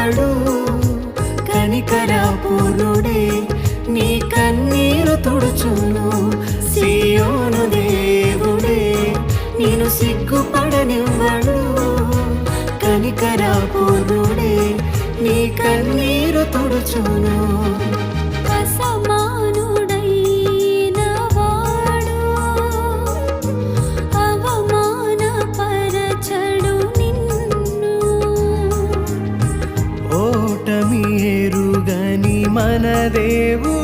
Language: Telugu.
పడనివ్వడు. కనికరపూర్ణుడే నీ కన్నీరు తుడుచును. సియోను దేవుడే నేను సిగ్గుపడనివ్వడు. కనికరపూర్ణుడే నీ కన్నీరు తుడుచును. అసమానుడైన వాడు అవమానపరచడు నిన్ను. ఓటమి ఎరుగని మన దేవుడు